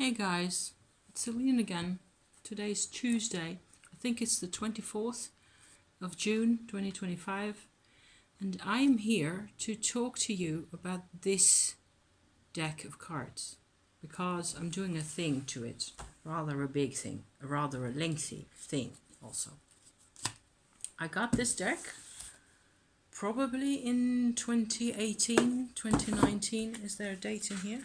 Hey guys, it's Celine again. Today's Tuesday. I think it's the 24th of June 2025, and I'm here to talk to you about this deck of cards because I'm doing a thing to it, rather a big thing, a rather a lengthy thing also. I got this deck probably in 2018, 2019. Is there a date in here?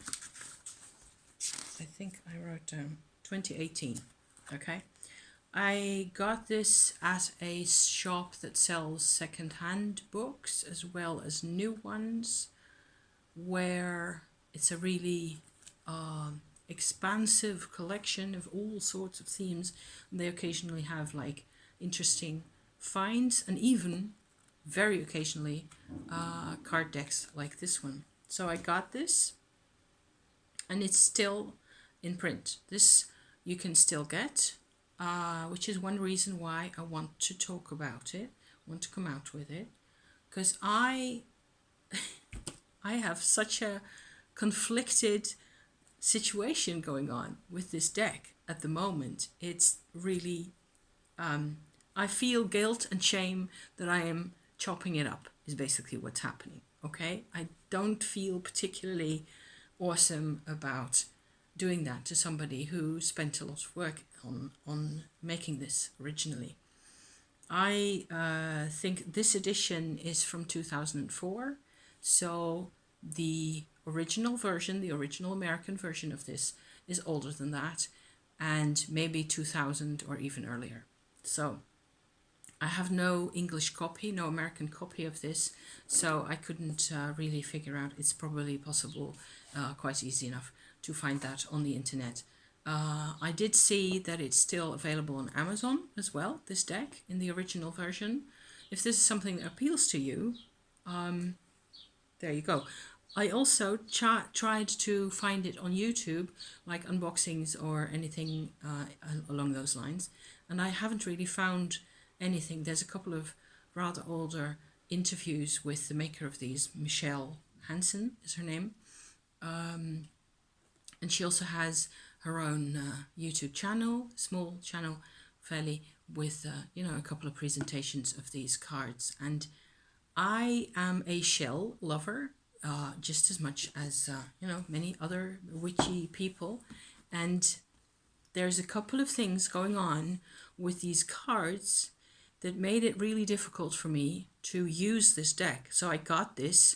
I think I wrote down 2018. Okay. I got this at a shop that sells second-hand books as well as new ones, where it's a really expansive collection of all sorts of themes. And they occasionally have like interesting finds and even very occasionally card decks like this one. So I got this and it's still in print. This you can still get, which is one reason why I want to talk about it, want to come out with it, because I have such a conflicted situation going on with this deck at the moment. It's really, I feel guilt and shame that I am chopping it up is basically what's happening. Okay, I don't feel particularly awesome about doing that to somebody who spent a lot of work on making this originally. I think this edition is from 2004, so the original version, the original American version of this is older than that, and maybe 2000 or even earlier. So I have no English copy, no American copy of this, so I couldn't really figure out. It's probably possible, quite easy enough, to find that on the internet. I did see that it's still available on Amazon as well, this deck, in the original version. If this is something that appeals to you, there you go. I also tried to find it on YouTube, like unboxings or anything along those lines, and I haven't really found anything. There's a couple of rather older interviews with the maker of these, Michelle Hansen is her name, and she also has her own YouTube channel, small channel, fairly, with a couple of presentations of these cards. And I am a shell lover, just as much as many other witchy people, and there's a couple of things going on with these cards that made it really difficult for me to use this deck. So I got this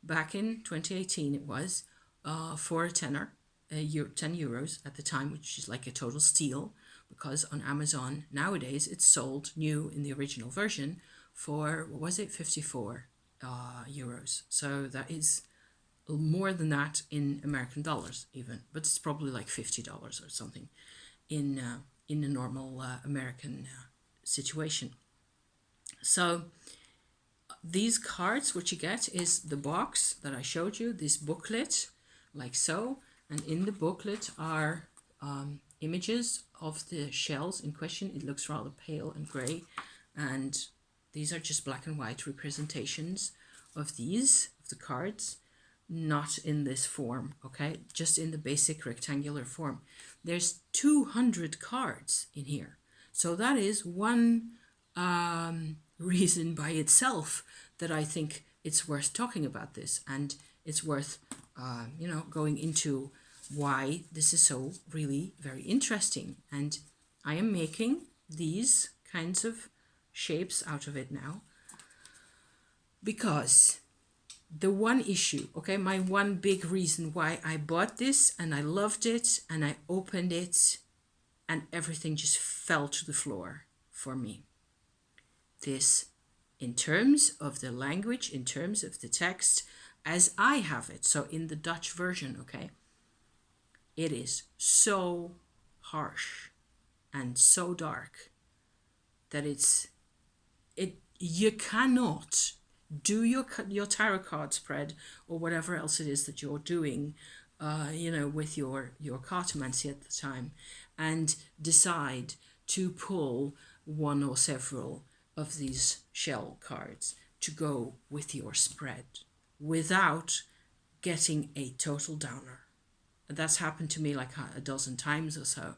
back in 2018, it was, for a tenner, 10 euros at the time, which is like a total steal, because on Amazon nowadays it's sold new in the original version for, what was it, 54 euros. So that is more than that in American dollars even, but it's probably like $50 or something in a normal American situation. So these cards, what you get is the box that I showed you, this booklet, like so, and in the booklet are images of the shells in question. It looks rather pale and grey, and these are just black and white representations of the cards, not in this form, okay, just in the basic rectangular form. There's 200 cards in here, so that is one reason by itself that I think it's worth talking about this, and it's worth going into why this is so really very interesting. And I am making these kinds of shapes out of it now because the one issue, okay, my one big reason why I bought this and I loved it and I opened it and everything just fell to the floor for me. This, in terms of the language, in terms of the text, as I have it, so in the Dutch version, okay, it is so harsh and so dark that you cannot do your tarot card spread or whatever else it is that you're doing, with your cartomancy at the time, and decide to pull one or several of these shell cards to go with your spread without getting a total downer. That's happened to me like a dozen times or so.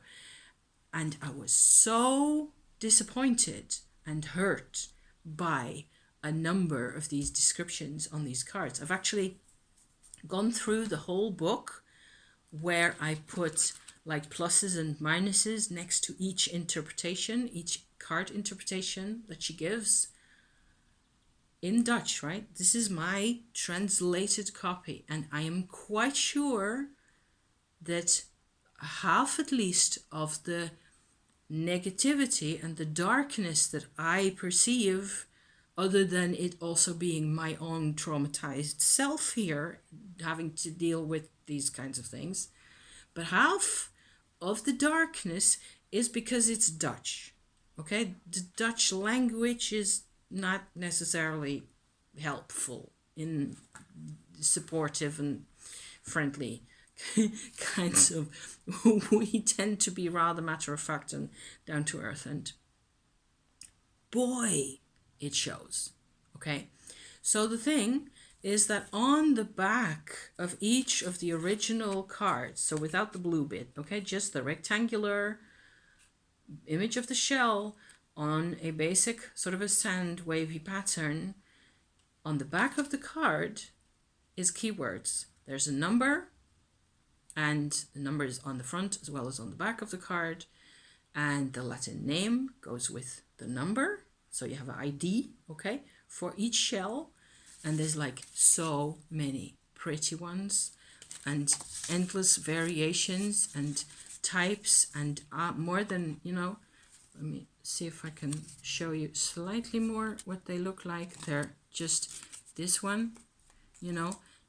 And I was so disappointed and hurt by a number of these descriptions on these cards. I've actually gone through the whole book where I put like pluses and minuses next to each interpretation, each card interpretation that she gives in Dutch, right? This is my translated copy, and I am quite sure that half at least of the negativity and the darkness that I perceive, other than it also being my own traumatized self here, having to deal with these kinds of things, but half of the darkness is because it's Dutch. Okay, the Dutch language is not necessarily helpful in supportive and friendly kinds of. We tend to be rather matter of fact and down to earth, and boy, it shows. Okay, so the thing is that on the back of each of the original cards, so without the blue bit, okay, just the rectangular image of the shell on a basic sort of a sand wavy pattern, on the back of the card is keywords. There's a number, and the number is on the front as well as on the back of the card, and the Latin name goes with the number, so you have an ID, okay, for each shell. And there's like so many pretty ones and endless variations and types, and more than, let me see if I can show you slightly more what they look like. They're just this one,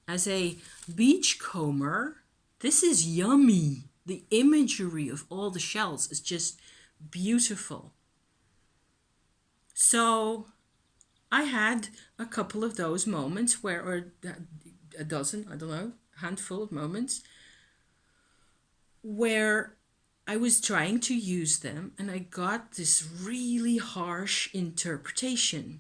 as a beachcomber, this is yummy. The imagery of all the shells is just beautiful. So I had a couple of those moments or a dozen, I don't know, handful of moments where I was trying to use them and I got this really harsh interpretation.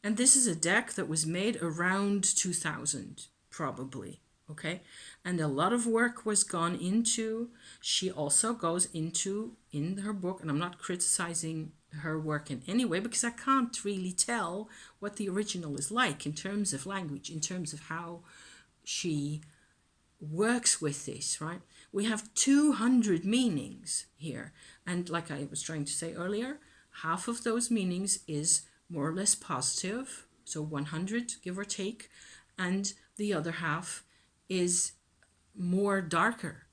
And this is a deck that was made around 2000, probably, okay? And a lot of work was gone into, she also goes into, in her book, and I'm not criticizing her work in any way because I can't really tell what the original is like in terms of language, in terms of how she works with this, right? We have 200 meanings here, and like I was trying to say earlier, half of those meanings is more or less positive, so 100 give or take, and the other half is more darker,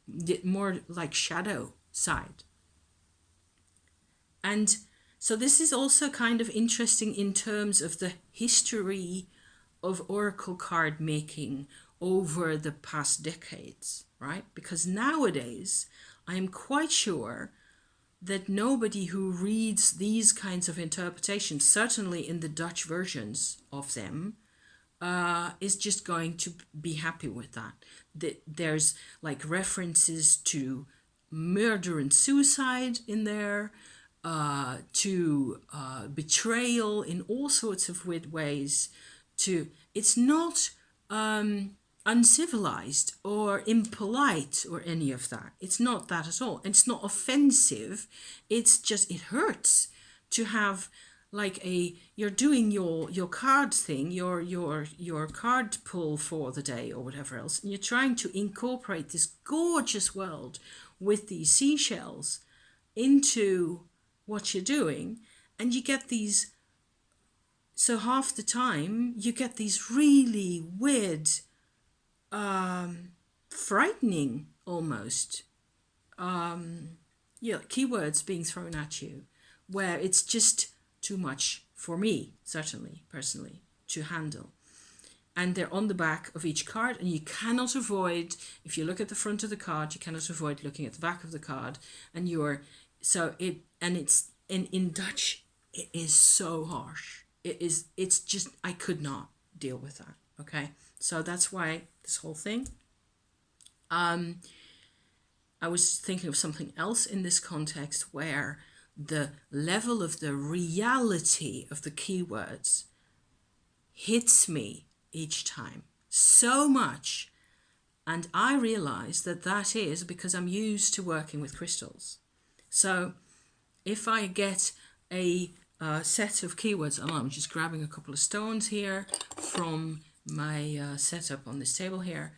more like shadow side. And so this is also kind of interesting in terms of the history of oracle card making over the past decades, right? Because nowadays, I'm quite sure that nobody who reads these kinds of interpretations, certainly in the Dutch versions of them, is just going to be happy with that. There's like references to murder and suicide in there, to betrayal in all sorts of weird ways. It's not uncivilized or impolite or any of that. It's not that at all. It's not offensive. It's just, it hurts to have like you're doing your card thing, your card pull for the day or whatever else, and you're trying to incorporate this gorgeous world with these seashells into what you're doing, and you get these, so half the time you get these really weird, frightening almost, keywords being thrown at you, where it's just too much for me, certainly, personally, to handle. And they're on the back of each card, and you cannot avoid, if you look at the front of the card, you cannot avoid looking at the back of the card, and in Dutch, it is so harsh. It's just, I could not deal with that, okay? So that's why this whole thing. I was thinking of something else in this context where the level of the reality of the keywords hits me each time so much And I realize that that is because I'm used to working with crystals. So if I get a set of keywords, I'm just grabbing a couple of stones here from my setup on this table here.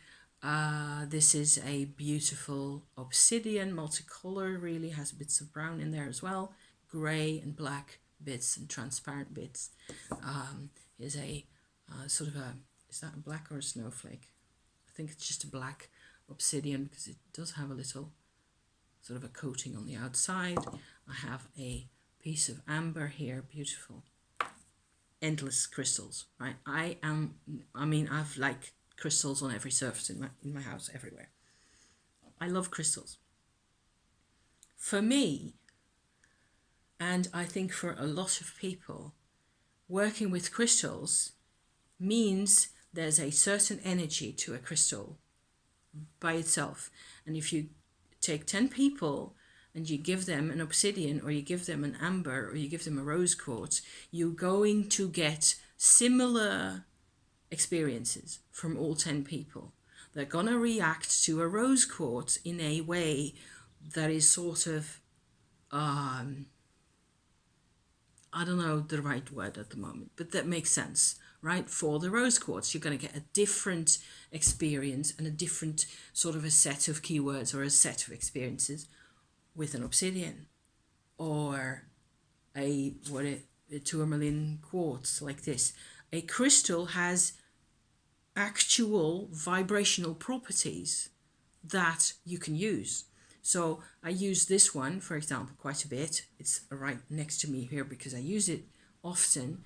This is a beautiful obsidian, multicolor, really has bits of brown in there as well, grey and black bits and transparent bits. Is a sort of a, is that a black or a snowflake? I think it's just a black obsidian because it does have a little sort of a coating on the outside. I have a piece of amber here, beautiful. Endless crystals, right? I've like crystals on every surface in my house, everywhere. I love crystals. For me, and I think for a lot of people, working with crystals means there's a certain energy to a crystal by itself. And if you take 10 people and you give them an obsidian, or you give them an amber, or you give them a rose quartz, you're going to get similar experiences from all 10 people. They're going to react to a rose quartz in a way that is sort of, I don't know the right word at the moment, but that makes sense, right? For the rose quartz, you're going to get a different experience and a different sort of a set of keywords or a set of experiences with an obsidian or a tourmaline quartz like this. A crystal has actual vibrational properties that you can use. So I use this one, for example, quite a bit. It's right next to me here because I use it often.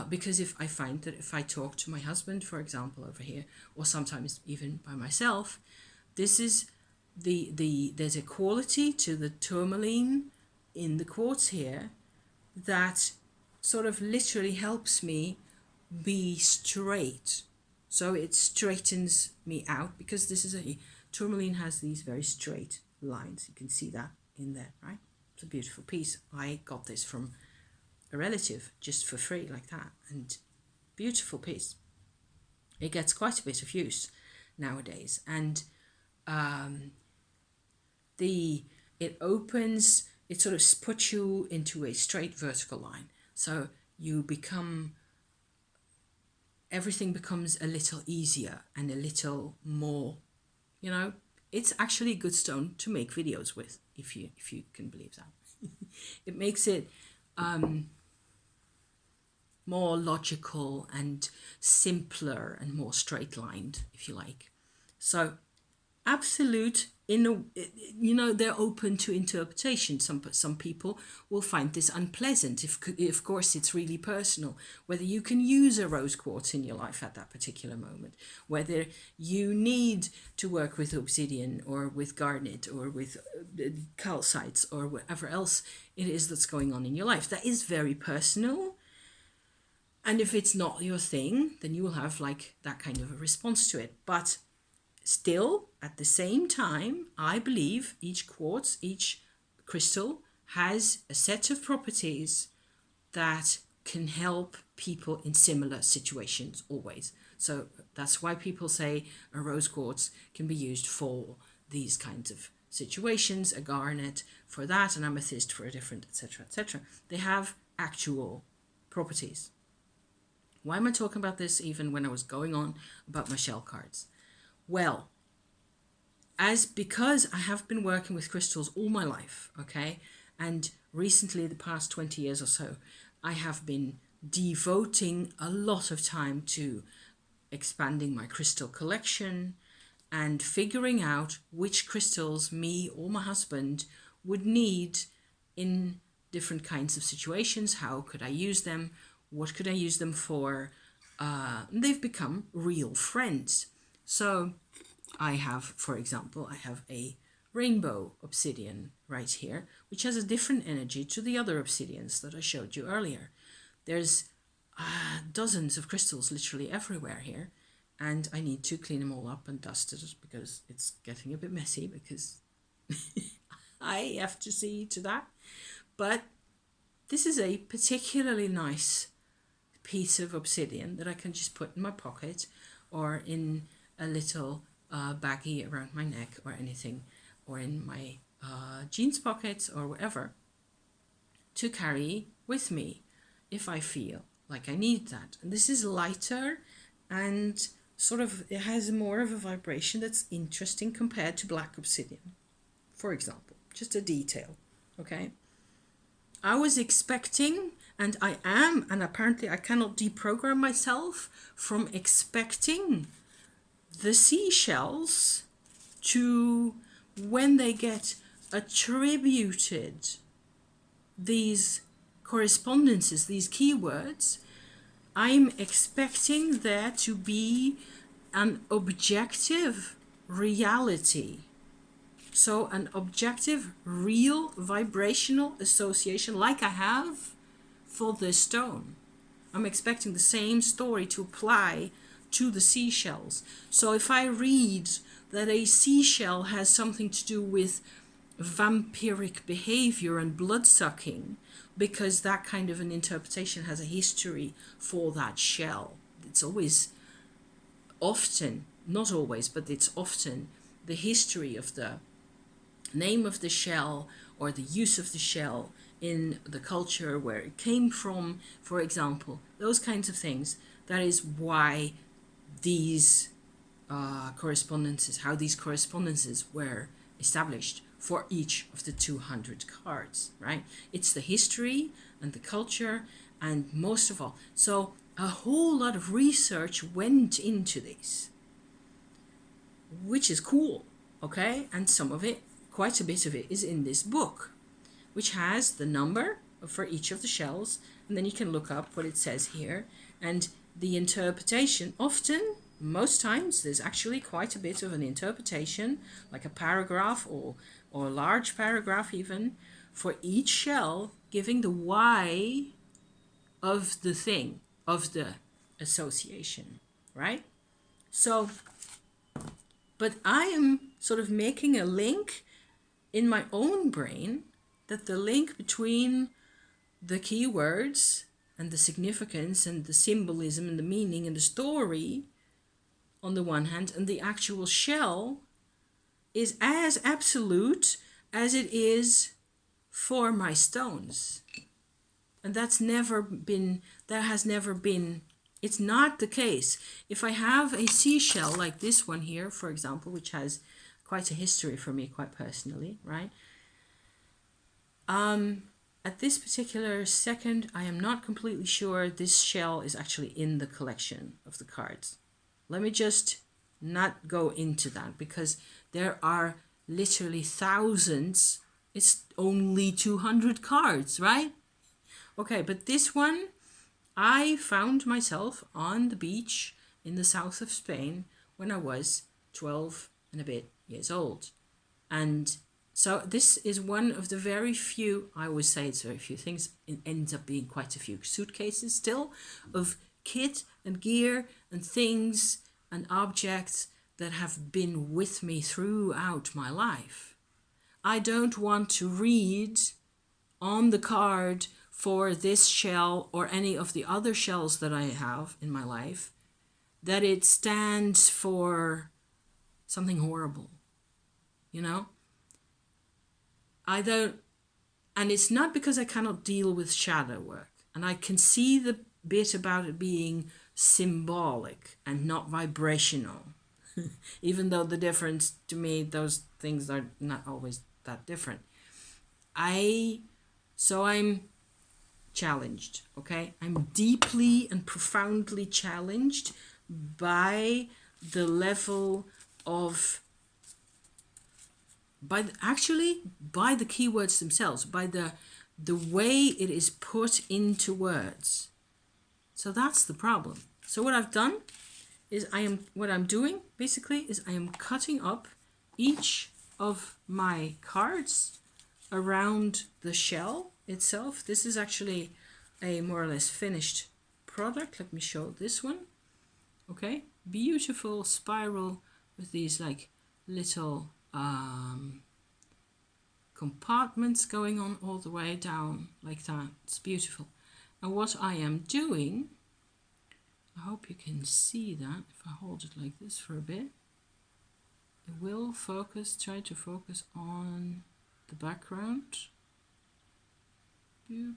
Because if I find that if I talk to my husband, for example, over here, or sometimes even by myself, this is there's a quality to the tourmaline in the quartz here that sort of literally helps me be straight. So it straightens me out because this is tourmaline has these very straight lines. You can see that in there, right? It's a beautiful piece. I got this from a relative just for free like that, and beautiful piece. It gets quite a bit of use nowadays, and it opens, it sort of puts you into a straight vertical line. So everything becomes a little easier and a little more, it's actually a good stone to make videos with, if you can believe that. It makes it more logical and simpler and more straight lined, if you like. So absolute, they're open to interpretation. Some people will find this unpleasant if of course it's really personal, whether you can use a rose quartz in your life at that particular moment, whether you need to work with obsidian or with garnet or with calcites or whatever else it is that's going on in your life. That is very personal. And if it's not your thing, then you will have like that kind of a response to it. But still, at the same time, I believe each quartz, each crystal has a set of properties that can help people in similar situations always. So that's why people say a rose quartz can be used for these kinds of situations, a garnet for that, an amethyst for a different, etc., etc. They have actual properties. Why am I talking about this even when I was going on about my shell cards? Well, because I have been working with crystals all my life, okay, and recently, the past 20 years or so, I have been devoting a lot of time to expanding my crystal collection and figuring out which crystals me or my husband would need in different kinds of situations. How could I use them? What could I use them for? They've become real friends. So I have, for example, I have a rainbow obsidian right here, which has a different energy to the other obsidians that I showed you earlier. There's dozens of crystals literally everywhere here, and I need to clean them all up and dust it because it's getting a bit messy because I have to see to that. But this is a particularly nice piece of obsidian that I can just put in my pocket or in a little baggy around my neck or anything, or in my jeans pockets or whatever, to carry with me if I feel like I need that. And this is lighter and sort of, it has more of a vibration that's interesting compared to black obsidian, for example. Just a detail, okay? I was expecting, and I am, and apparently I cannot deprogram myself from expecting the seashells to, when they get attributed these correspondences, these keywords, I'm expecting there to be an objective reality. So an objective, real vibrational association like I have for the stone. I'm expecting the same story to apply to the seashells. So if I read that a seashell has something to do with vampiric behavior and blood-sucking, because that kind of an interpretation has a history for that shell. It's always, often, not always, but it's often the history of the name of the shell or the use of the shell in the culture where it came from, for example, those kinds of things. That is why these correspondences, how these correspondences were established for each of the 200 cards, right? It's the history and the culture, and most of all, so a whole lot of research went into this, which is cool, okay? And some of it, quite a bit of it, is in this book, which has the number for each of the shells, and then you can look up what it says here, and the interpretation. Often, most times, there's actually quite a bit of an interpretation, like a paragraph or a large paragraph even, for each shell, giving the why of the thing, of the association, right? So, but I am sort of making a link in my own brain, that the link between the keywords and the significance and the symbolism and the meaning and the story on the one hand, and the actual shell, is as absolute as it is for my stones. And that has never been, it's not the case. If I have a seashell like this one here, for example, which has quite a history for me, quite personally, right? At this particular second, I am not completely sure this shell is actually in the collection of the cards. Let me just not go into that, because there are literally thousands. It's only 200 cards, right? Okay, but this one, I found myself on the beach in the south of Spain when I was 12 and a bit years old. And so this is one of the very few, I always say it's very few things, it ends up being quite a few suitcases still, of kit and gear and things and objects that have been with me throughout my life. I don't want to read on the card for this shell or any of the other shells that I have in my life that it stands for something horrible, you know? I don't, and it's not because I cannot deal with shadow work, and I can see the bit about it being symbolic and not vibrational, even though the difference to me, those things are not always that different. So I'm challenged, okay? I'm deeply and profoundly challenged by the level of, by the keywords themselves, by the way it is put into words. So that's the problem. So what I've done is what I'm doing basically is I am cutting up each of my cards around the shell itself. This is actually a more or less finished product. Let me show this one. Okay, beautiful spiral with these like little compartments going on all the way down like that. It's beautiful. And what I am doing, I hope you can see that if I hold it like this for a bit. it will focus, try to focus on the background. Boop.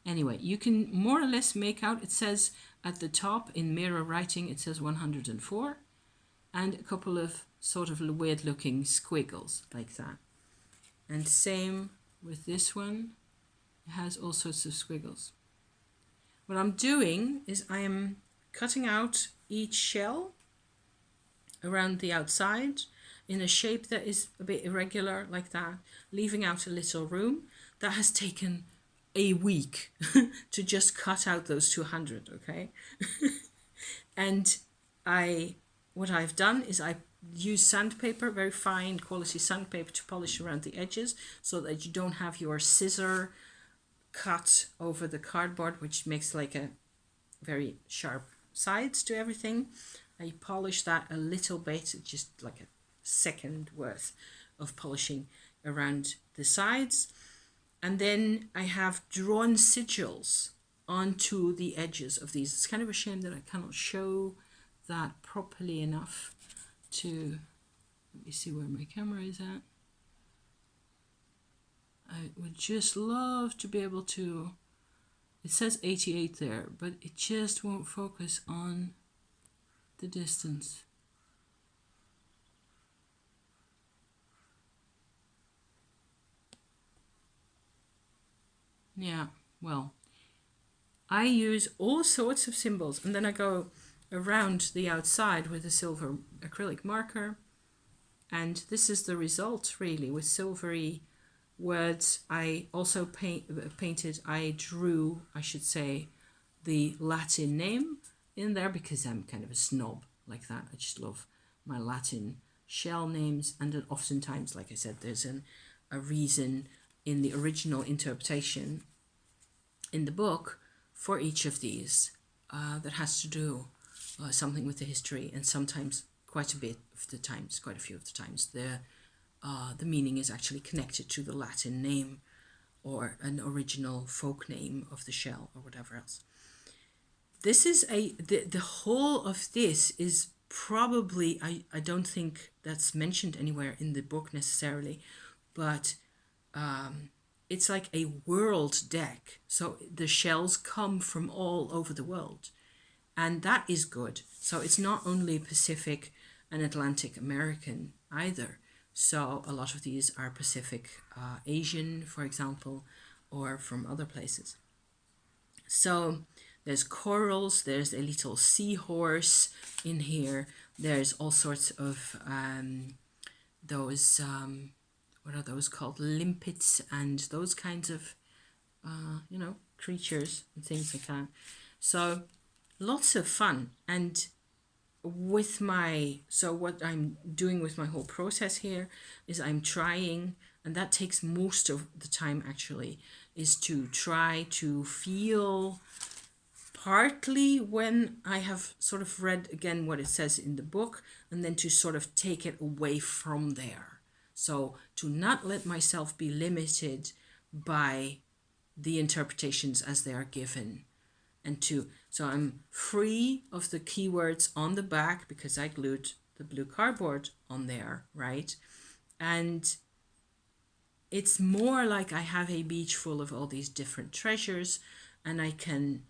Anyway, you can more or less make out, it says at the top in mirror writing, it says 104, and a couple of sort of weird looking squiggles like that. And same with this one, it has all sorts of squiggles. What I'm doing is I am cutting out each shell around the outside in a shape that is a bit irregular like that, leaving out a little room. That has taken a week to just cut out those 200, okay? And what I've done is I use sandpaper, very fine quality sandpaper, to polish around the edges so that you don't have your scissor cut over the cardboard, which makes like a very sharp sides to everything. I polish that a little bit, just like a second worth of polishing around the sides. And then I have drawn sigils onto the edges of these. It's kind of a shame that I cannot show that properly enough to, let me see where my camera is at. I would just love to be able to, it says 88 there, but it just won't focus on the distance. Yeah, well, I use all sorts of symbols, and then I go around the outside with a silver acrylic marker, and this is the result really, with silvery words. I also drew, I should say, the Latin name in there because I'm kind of a snob like that. I just love my Latin shell names, and then oftentimes, like I said, there's a reason in the original interpretation in the book for each of these that has to do something with the history, and sometimes quite a few of the times, the meaning is actually connected to the Latin name or an original folk name of the shell or whatever else. This is the whole of this is probably, I don't think that's mentioned anywhere in the book necessarily, but it's like a world deck. So the shells come from all over the world, and that is good. So it's not only Pacific and Atlantic American either. So a lot of these are Pacific Asian, for example, or from other places. So there's corals, there's a little seahorse in here, there's all sorts of those, what are those called, limpets, and those kinds of, creatures and things like that. So lots of fun. And what I'm doing with my whole process here is I'm trying, and that takes most of the time actually, is to try to feel partly when I have sort of read again what it says in the book, and then to sort of take it away from there. So to not let myself be limited by the interpretations as they are given, and so I'm free of the keywords on the back because I glued the blue cardboard on there, right? And it's more like I have a beach full of all these different treasures, and I can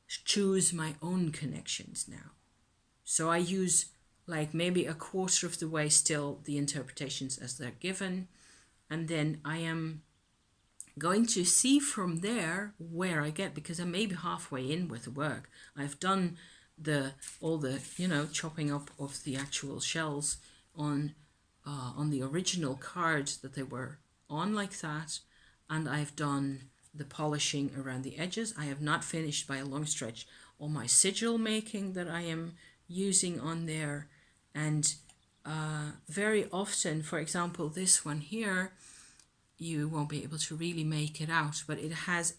choose my own connections now. So I use like maybe a quarter of the way still the interpretations as they're given, and then I am going to see from there where I get, because I may be halfway in with the work. I've done all the chopping up of the actual shells on the original card that they were on like that, and I've done the polishing around the edges. I have not finished by a long stretch all my sigil making that I am using on there, and very often, for example, this one here, you won't be able to really make it out, but it has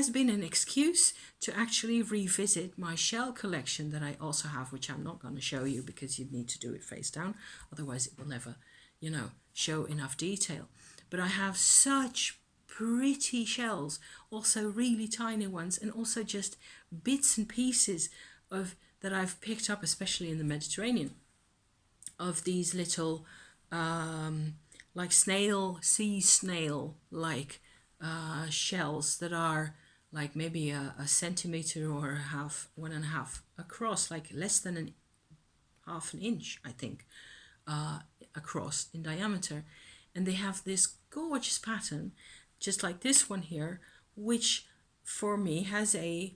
been an excuse to actually revisit my shell collection that I also have, which I'm not going to show you because you'd need to do it face down, otherwise it will never, show enough detail. But I have such pretty shells, also really tiny ones, and also just bits and pieces of that I've picked up, especially in the Mediterranean, of these little like sea snail like shells that are like maybe a centimeter or a half, 1.5 across, like less than half an inch, I think, across in diameter. And they have this gorgeous pattern, just like this one here, which for me has a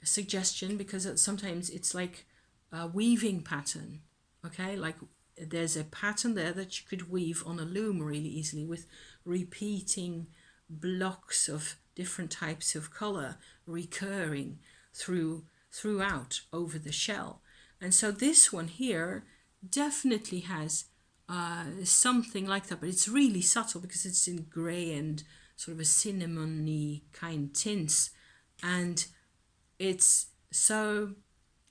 suggestion, because sometimes it's like a weaving pattern, okay? Like there's a pattern there that you could weave on a loom really easily with repeating blocks of different types of color recurring throughout over the shell. And so this one here definitely has something like that, but it's really subtle because it's in gray and sort of a cinnamony kind tints, and it's so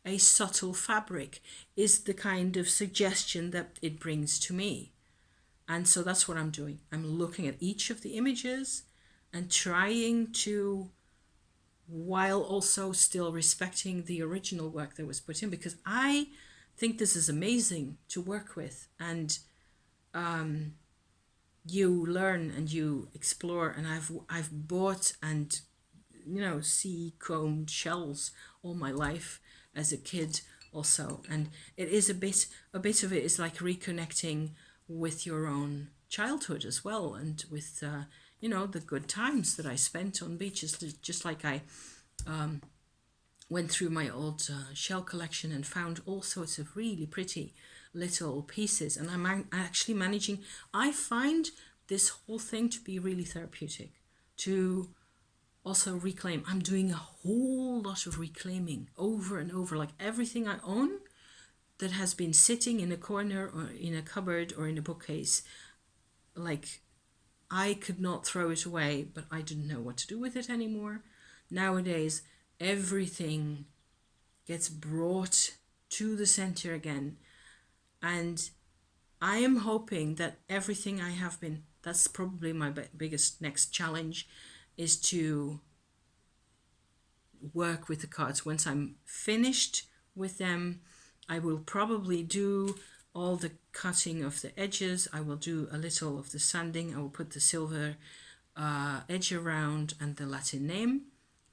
a subtle fabric is the kind of suggestion that it brings to me. And so that's what I'm doing. I'm looking at each of the images and trying to, while also still respecting the original work that was put in, because I think this is amazing to work with. And you learn and you explore, and I've bought and sea combed shells all my life as a kid also, and it is a bit of it is like reconnecting with your own childhood as well, and with the good times that I spent on beaches, just like I went through my old shell collection and found all sorts of really pretty little pieces. And I'm actually managing, I find this whole thing to be really therapeutic, to also reclaim. I'm doing a whole lot of reclaiming over and over, like everything I own that has been sitting in a corner or in a cupboard or in a bookcase, like I could not throw it away, but I didn't know what to do with it anymore. Nowadays, everything gets brought to the center again. And I am hoping that everything I have been, that's probably my biggest next challenge, is to work with the cards. Once I'm finished with them, I will probably do all the cutting of the edges. I will do a little of the sanding. I will put the silver edge around and the Latin name.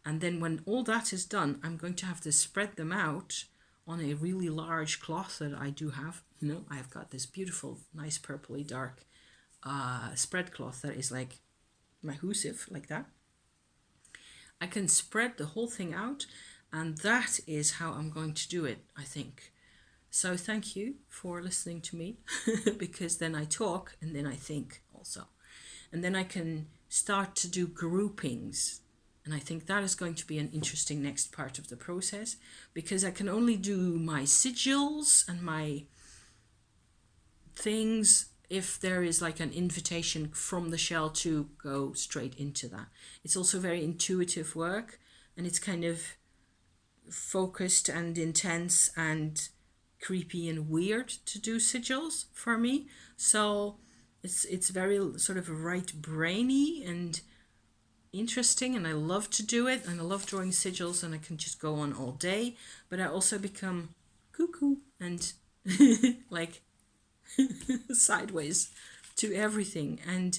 And then when all that is done, I'm going to have to spread them out on a really large cloth that I do have. I've got this beautiful, nice purpley dark spread cloth that is like mahoosive, like that. I can spread the whole thing out, and that is how I'm going to do it, I think. So thank you for listening to me, because then I talk and then I think also. And then I can start to do groupings. And I think that is going to be an interesting next part of the process, because I can only do my sigils and my things if there is like an invitation from the shell to go straight into that. It's also very intuitive work, and it's kind of focused and intense and creepy and weird to do sigils for me. So it's very sort of right brainy and interesting, and I love to do it, and I love drawing sigils, and I can just go on all day. But I also become cuckoo and like sideways to everything. And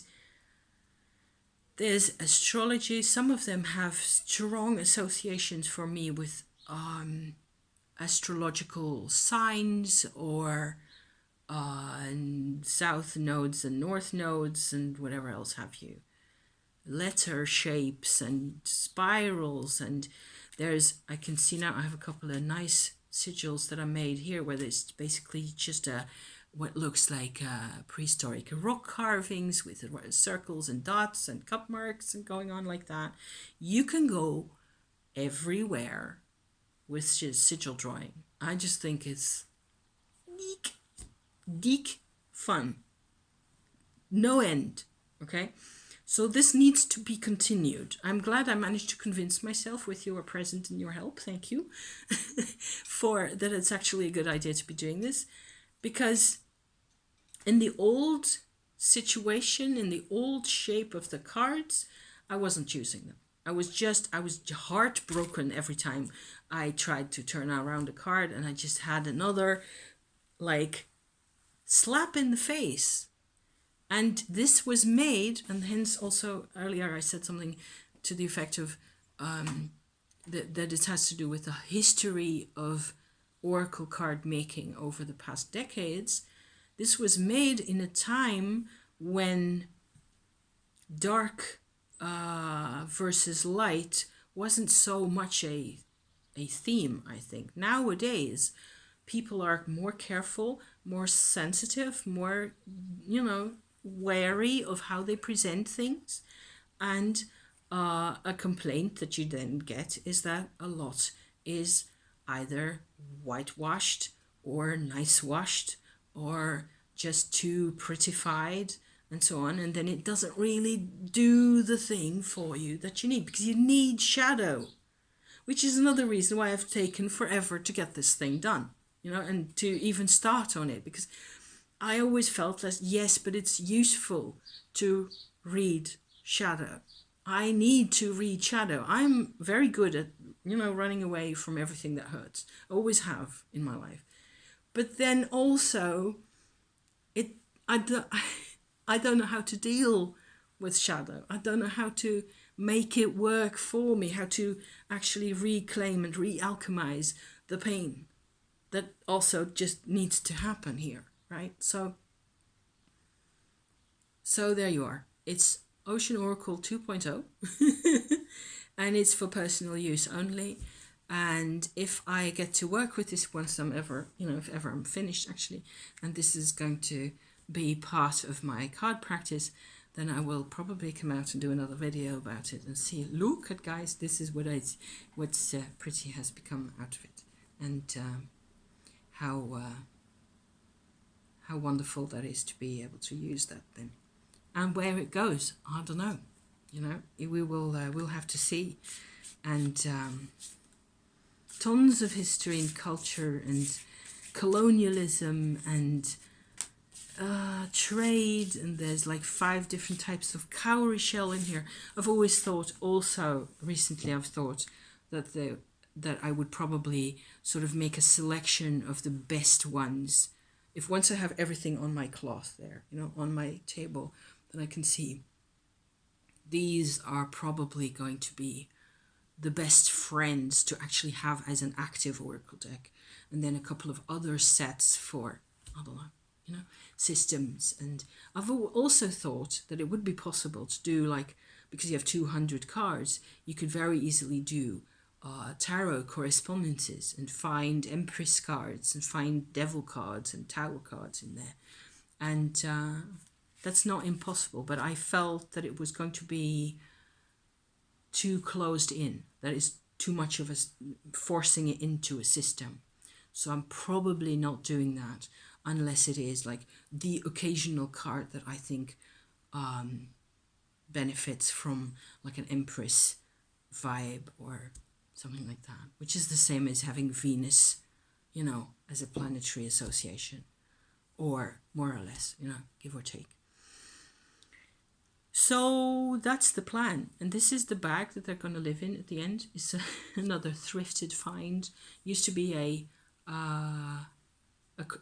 there's astrology, some of them have strong associations for me with astrological signs, or south nodes and north nodes and whatever else have you, letter shapes and spirals. And I can see now I have a couple of nice sigils that I made here, where it's basically just what looks like prehistoric rock carvings with circles and dots and cup marks and going on like that. You can go everywhere with sigil drawing. I just think it's geek fun. No end. Okay? So this needs to be continued. I'm glad I managed to convince myself with your presence and your help. Thank you for that. It's actually a good idea to be doing this, because in the old situation, in the old shape of the cards, I wasn't using them. I was heartbroken every time I tried to turn around a card, and I just had another like slap in the face. And this was made, and hence also earlier I said something to the effect of that it has to do with the history of oracle card making over the past decades. This was made in a time when dark versus light wasn't so much a theme, I think. Nowadays, people are more careful, more sensitive, more, wary of how they present things. And a complaint that you then get is that a lot is either whitewashed or nice washed or just too prettified and so on, and then it doesn't really do the thing for you that you need, because you need shadow, which is another reason why I've taken forever to get this thing done, and to even start on it, because I always felt that, yes, but it's useful to read shadow. I need to read shadow. I'm very good at, running away from everything that hurts. Always have in my life. But then also, I don't know how to deal with shadow. I don't know how to make it work for me, how to actually reclaim and re-alchemize the pain that also just needs to happen here, right? So there you are. It's Ocean Oracle 2.0 and it's for personal use only. And if I get to work with this once I'm ever, if ever I'm finished actually, and this is going to be part of my card practice, then I will probably come out and do another video about it and see, look at guys, this is what's pretty has become out of it, and how wonderful that is to be able to use that then. And where it goes, I don't know. We'll have to see. And tons of history and culture and colonialism and trade, and there's like 5 different types of cowrie shell in here. I've always thought, also recently I've thought that I would probably sort of make a selection of the best ones. If once I have everything on my cloth there, on my table, then I can see these are probably going to be the best friends to actually have as an active oracle deck. And then a couple of other sets for, I don't know, systems. And I've also thought that it would be possible to do, like, because you have 200 cards, you could very easily do tarot correspondences and find Empress cards and find Devil cards and Tower cards in there. And that's not impossible, but I felt that it was going to be too closed in. That is too much of forcing it into a system. So I'm probably not doing that unless it is like the occasional card that I think benefits from like an Empress vibe or something like that, which is the same as having Venus, as a planetary association, or more or less, give or take. So that's the plan, and this is the bag that they're going to live in at the end. It's another thrifted find. Used to be a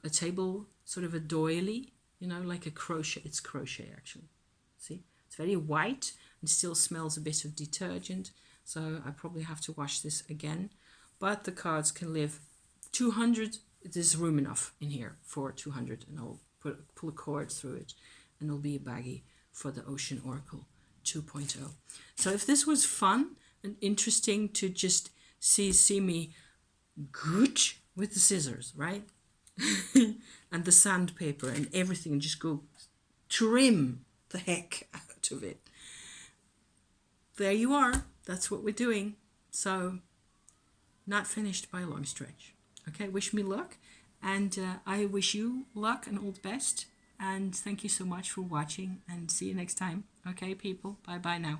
table, sort of a doily, like a crochet. It's crochet actually. See, it's very white and still smells a bit of detergent. So I probably have to wash this again, but the cards can live 200. There's room enough in here for 200, and I'll pull a cord through it, and it'll be a baggie for the Ocean Oracle 2.0. So if this was fun and interesting to just see me gooch with the scissors, right? And the sandpaper and everything, and just go trim the heck out of it. There you are. That's what we're doing. So not finished by a long stretch. Okay, wish me luck, and I wish you luck and all the best. And thank you so much for watching, and see you next time. Okay, people, bye-bye now.